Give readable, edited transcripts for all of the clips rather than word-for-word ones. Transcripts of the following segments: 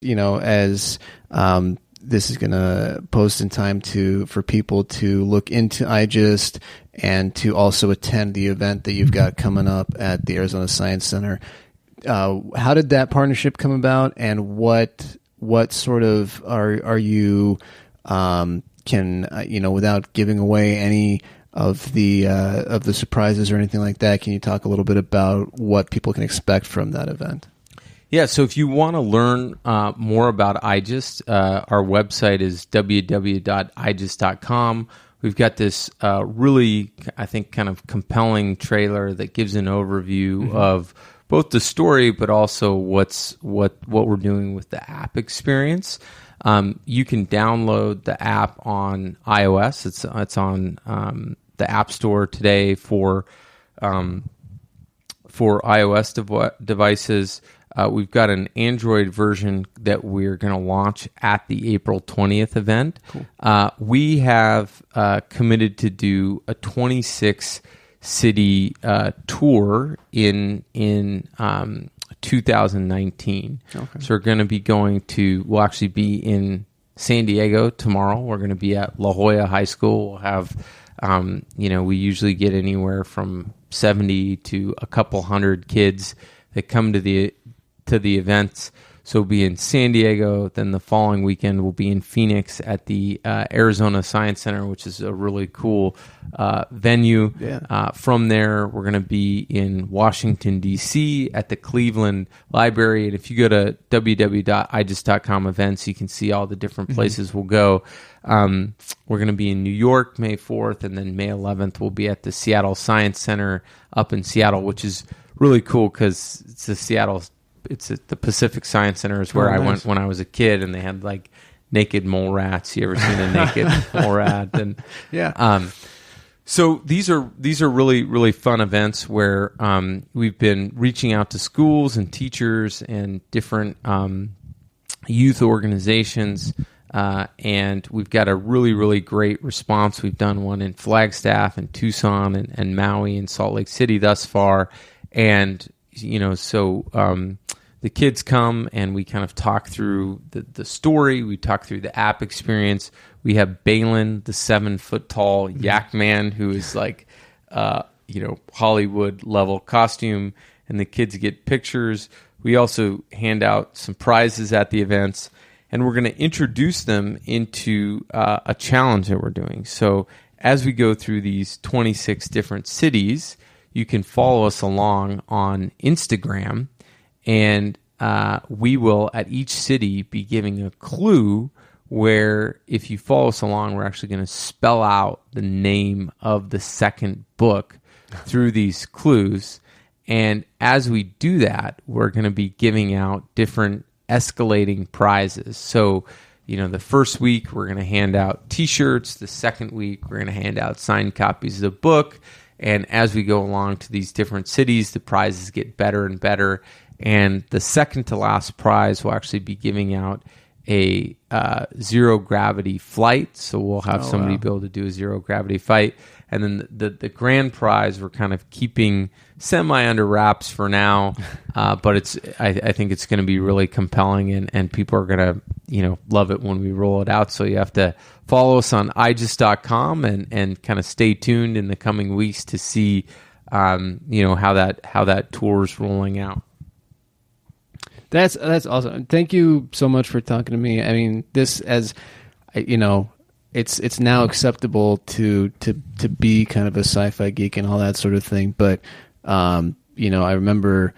as this is going to post in time for people to look into IGIST and to also attend the event that you've got coming up at the Arizona Science Center. How did that partnership come about, and what sort of are you without giving away any of the surprises or anything like that, can you talk a little bit about what people can expect from that event? Yeah, so if you want to learn more about IGIST, our website is www.igist.com. We've got this really, I think, kind of compelling trailer that gives an overview of both the story, but also what we're doing with the app experience. You can download the app on iOS. It's on the App Store today for iOS devices. We've got an Android version that we're going to launch at the April 20th event. Cool. We have committed to do a 26-city tour in 2019. Okay. So we're going to be we'll actually be in San Diego tomorrow. We're going to be at La Jolla High School. We'll have, we usually get anywhere from 70 to a couple hundred kids that come to the events. So we'll be in San Diego. Then the following weekend we'll be in Phoenix at the Arizona Science Center, which is a really cool venue. Yeah. From there, we're going to be in Washington, D.C. at the Cleveland Library. And if you go to www.igist.com events, you can see all the different places we'll go. We're going to be in New York May 4th, and then May 11th we'll be at the Seattle Science Center up in Seattle, which is really cool because it's at the Pacific Science Center is where I went when I was a kid, and they had like naked mole rats. You ever seen a naked mole rat? And yeah. So these are really, really fun events where we've been reaching out to schools and teachers and different youth organizations, and we've got a really, really great response. We've done one in Flagstaff and Tucson and Maui and Salt Lake City thus far, and the kids come and we kind of talk through the story. We talk through the app experience. We have Balin, the 7-foot-tall yak man who is like, Hollywood level costume, and the kids get pictures. We also hand out some prizes at the events, and we're going to introduce them into a challenge that we're doing. So as we go through these 26 different cities, you can follow us along on Instagram, and we will, at each city, be giving a clue where, if you follow us along, we're actually going to spell out the name of the second book through these clues. And as we do that, we're going to be giving out different escalating prizes. So, the first week, we're going to hand out T-shirts. The second week, we're going to hand out signed copies of the book. And as we go along to these different cities, the prizes get better and better. And the second to last prize will actually be giving out a zero gravity flight. So we'll have somebody be able to do a zero gravity flight. And then the grand prize we're kind of keeping semi under wraps for now, but I think it's going to be really compelling, and people are going to love it when we roll it out. So you have to follow us on igist.com and kind of stay tuned in the coming weeks to see how that tour is rolling out. That's awesome. Thank you so much for talking to me. I mean, this, as it's now acceptable to be kind of a sci-fi geek and all that sort of thing. But I remember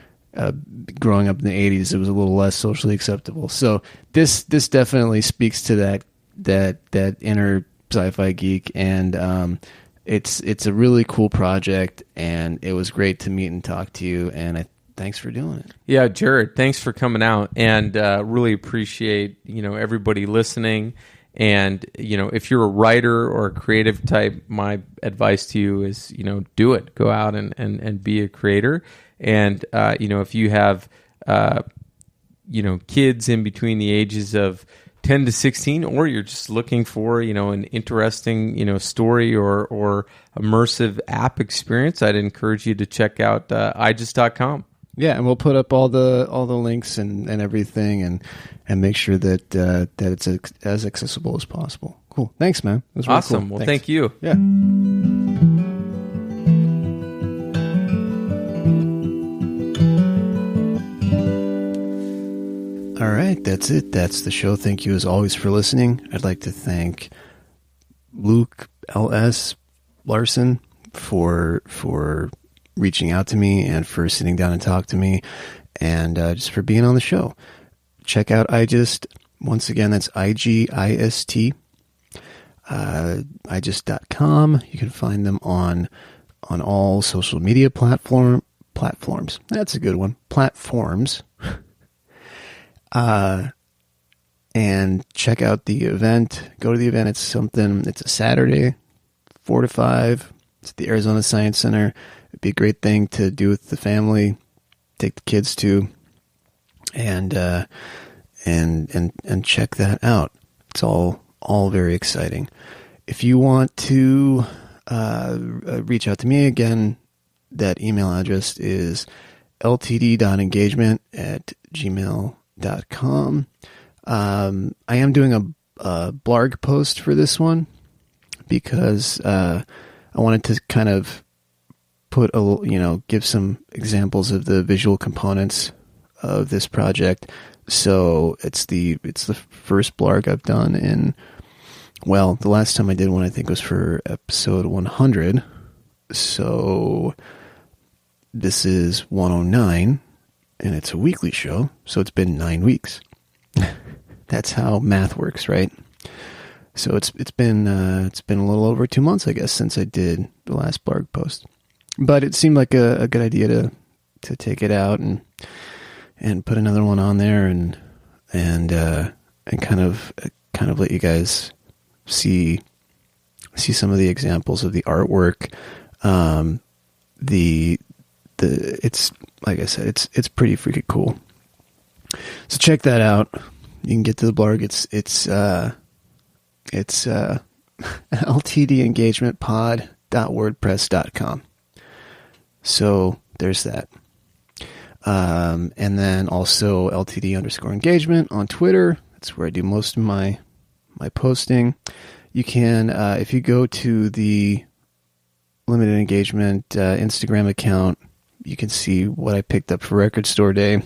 growing up in the 80s, it was a little less socially acceptable. So this definitely speaks to that inner sci-fi geek, and it's a really cool project, and it was great to meet and talk to you, and thanks for doing it. Yeah, Jared, thanks for coming out, and really appreciate everybody listening. And if you're a writer or a creative type, my advice to you is do it. Go out and be a creator. And if you have kids in between the ages of 10 to 16, or you're just looking for an interesting story or immersive app experience, I'd encourage you to check out igist.com. Yeah, and we'll put up all the links and everything, and make sure that that it's as accessible as possible. Cool. Thanks, man. It was really Awesome. cool. Well, Thanks. thank you. Yeah. All right, that's it. That's the show. Thank you as always for listening. I'd like to thank Luke L.S. Larson for reaching out to me and for sitting down and talk to me, and just for being on the show. Check out IGIST. Once again, that's IGIST. IGIST.com. You can find them on all social media platforms. That's a good one. Platforms. And check out the event. Go to the event. It's a Saturday, 4 to 5. It's at the Arizona Science Center. It'd be a great thing to do with the family. Take the kids to, and check that out. It's all very exciting. If you want to reach out to me again, that email address is ltd.engagement@gmail.com. I am doing a blog post for this one because I wanted to kind of give some examples of the visual components of this project. So it's the first blog I've done in, well, the last time I did one I think was for episode 100. So this is 109, and it's a weekly show, so it's been 9 weeks. That's how math works, right? So it's been a little over 2 months, I guess, since I did the last blog post. But it seemed like a good idea to take it out and put another one on there and kind of let you guys see some of the examples of the artwork. It's like I said, it's pretty freaking cool. So check that out. You can get to the blog. It's ltdengagementpod.wordpress.com. So there's that. And then also LTD_engagement on Twitter. That's where I do most of my posting. You can, if you go to the Limited Engagement Instagram account, you can see what I picked up for Record Store Day,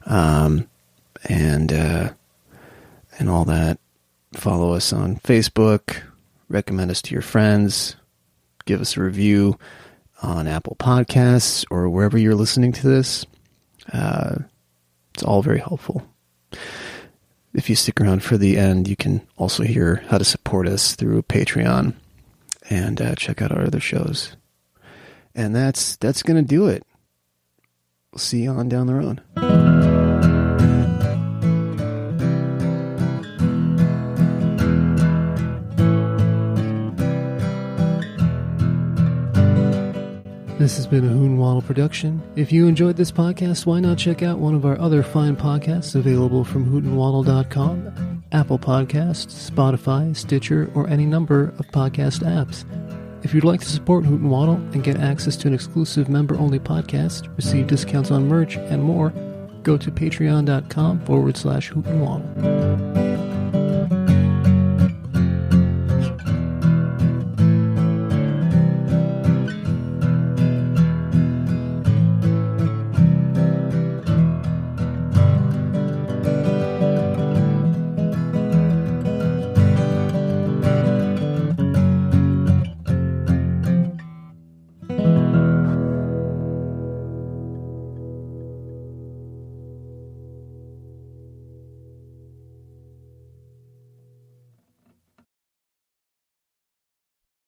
and all that. Follow us on Facebook. Recommend us to your friends. Give us a review on Apple Podcasts or wherever you're listening to this. It's all very helpful. If you stick around for the end, you can also hear how to support us through Patreon and check out our other shows. And that's going to do it. We'll see you on down the road. This has been a Hoot and Waddle production. If you enjoyed this podcast, why not check out one of our other fine podcasts available from hootandwaddle.com, Apple Podcasts, Spotify, Stitcher, or any number of podcast apps. If you'd like to support Hoot and Waddle and get access to an exclusive member-only podcast, receive discounts on merch, and more, go to patreon.com/Hoot and Waddle.